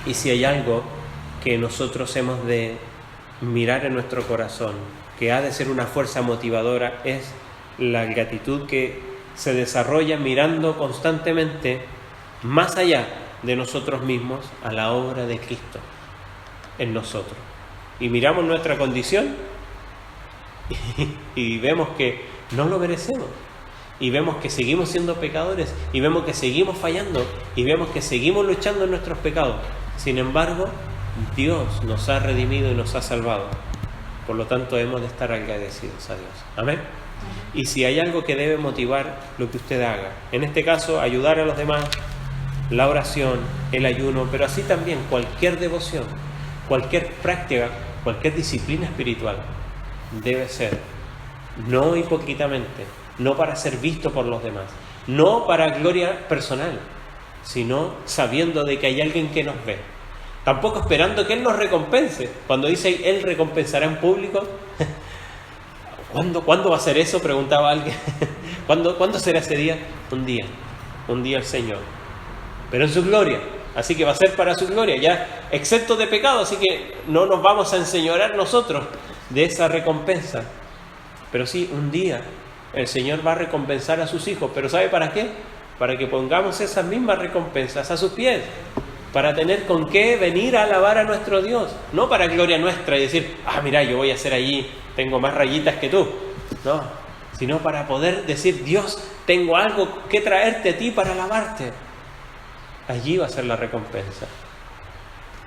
Y si hay algo que nosotros hemos de mirar en nuestro corazón, que ha de ser una fuerza motivadora, es la gratitud que se desarrolla mirando constantemente más allá de nosotros mismos a la obra de Cristo en nosotros. Y miramos nuestra condición y vemos que no lo merecemos, y vemos que seguimos siendo pecadores, y vemos que seguimos fallando, y vemos que seguimos luchando en nuestros pecados. Sin embargo, Dios nos ha redimido y nos ha salvado. Por lo tanto, hemos de estar agradecidos a Dios. Amén. Y si hay algo que debe motivar lo que usted haga, en este caso, ayudar a los demás, la oración, el ayuno, pero así también cualquier devoción, cualquier práctica, cualquier disciplina espiritual, debe ser no hipócritamente, no para ser visto por los demás, no para gloria personal, sino sabiendo de que hay alguien que nos ve. Tampoco esperando que Él nos recompense. Cuando dice Él recompensará en público, ¿cuándo va a ser eso? Preguntaba alguien. ¿Cuándo será ese día? Un día el Señor, pero en su gloria. Así que va a ser para su gloria, ya excepto de pecado, así que no nos vamos a enseñorear nosotros de esa recompensa. Pero sí, un día el Señor va a recompensar a sus hijos. ¿Pero sabe para qué? Para que pongamos esas mismas recompensas a sus pies. para tener con qué venir a alabar a nuestro Dios, no para gloria nuestra y decir, mira, yo voy a hacer allí, tengo más rayitas que tú, no, sino para poder decir, Dios, tengo algo que traerte a ti para alabarte. Allí va a ser la recompensa.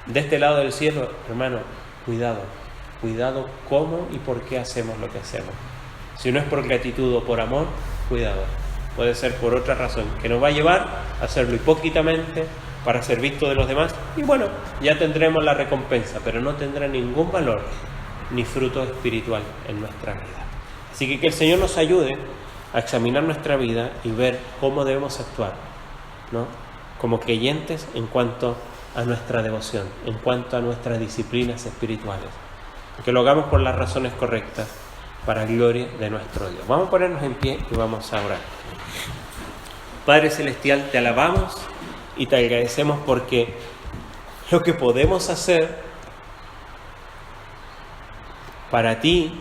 De este lado del cielo, hermano, cuidado cómo y por qué hacemos lo que hacemos. Si no es por gratitud o por amor, cuidado. Puede ser por otra razón, que nos va a llevar a hacerlo hipócritamente, para ser visto de los demás, y bueno, ya tendremos la recompensa, pero no tendrá ningún valor ni fruto espiritual en nuestra vida. Así que el Señor nos ayude a examinar nuestra vida y ver cómo debemos actuar, ¿no?, como creyentes en cuanto a nuestra devoción, en cuanto a nuestras disciplinas espirituales. Que lo hagamos por las razones correctas, para gloria de nuestro Dios. Vamos a ponernos en pie y vamos a orar. Padre Celestial, te alabamos y te agradecemos porque lo que podemos hacer para ti,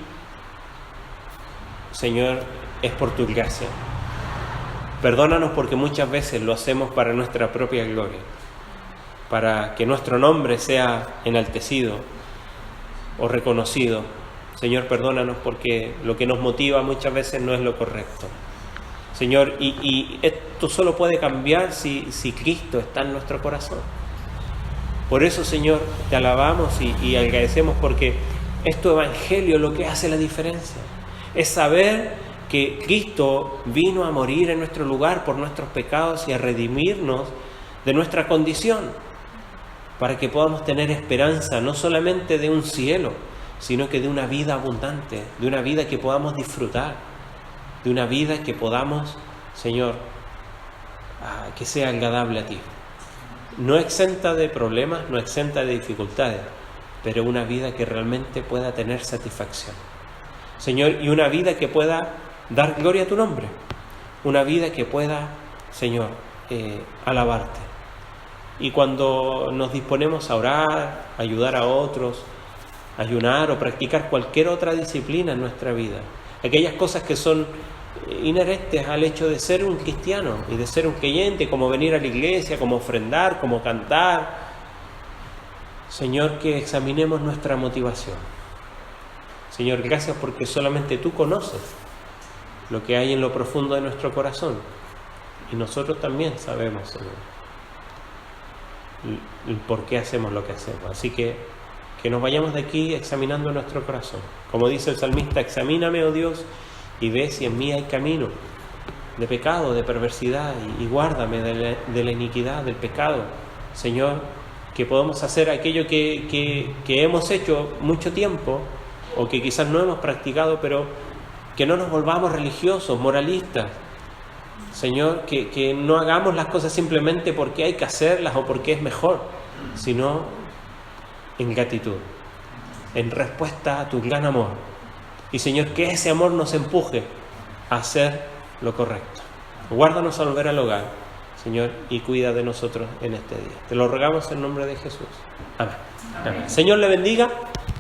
Señor, es por tu gracia. Perdónanos porque muchas veces lo hacemos para nuestra propia gloria, para que nuestro nombre sea enaltecido o reconocido. Señor, perdónanos porque lo que nos motiva muchas veces no es lo correcto. Señor, y esto solo puede cambiar si Cristo está en nuestro corazón. Por eso, Señor, te alabamos y agradecemos porque es tu evangelio lo que hace la diferencia. Es saber que Cristo vino a morir en nuestro lugar por nuestros pecados y a redimirnos de nuestra condición, para que podamos tener esperanza no solamente de un cielo, sino que de una vida abundante, de una vida que podamos disfrutar, de una vida que podamos, Señor, que sea agradable a ti. No exenta de problemas, no exenta de dificultades, pero una vida que realmente pueda tener satisfacción. Señor, y una vida que pueda dar gloria a tu nombre, una vida que pueda, Señor, alabarte. Y cuando nos disponemos a orar, a ayudar a otros, ayunar o practicar cualquier otra disciplina en nuestra vida, aquellas cosas que son inherentes al hecho de ser un cristiano y de ser un creyente, como venir a la iglesia, como ofrendar, como cantar, Señor, que examinemos nuestra motivación. Señor, gracias porque solamente tú conoces lo que hay en lo profundo de nuestro corazón, y nosotros también sabemos, Señor, el por qué hacemos lo que hacemos. Así que nos vayamos de aquí examinando nuestro corazón. Como dice el salmista, examíname, oh Dios, y ve si en mí hay camino de pecado, de perversidad, y guárdame de la iniquidad, del pecado. Señor, que podamos hacer aquello que hemos hecho mucho tiempo, o que quizás no hemos practicado, pero que no nos volvamos religiosos, moralistas. Señor, que no hagamos las cosas simplemente porque hay que hacerlas o porque es mejor, sino en gratitud, en respuesta a tu gran amor. Y Señor, que ese amor nos empuje a hacer lo correcto. Guárdanos al volver al hogar, Señor, y cuida de nosotros en este día. Te lo rogamos en nombre de Jesús. Amén. Amén. Señor le bendiga.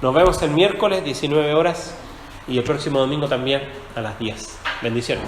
Nos vemos el miércoles 19 horas y el próximo domingo también a las 10. Bendiciones.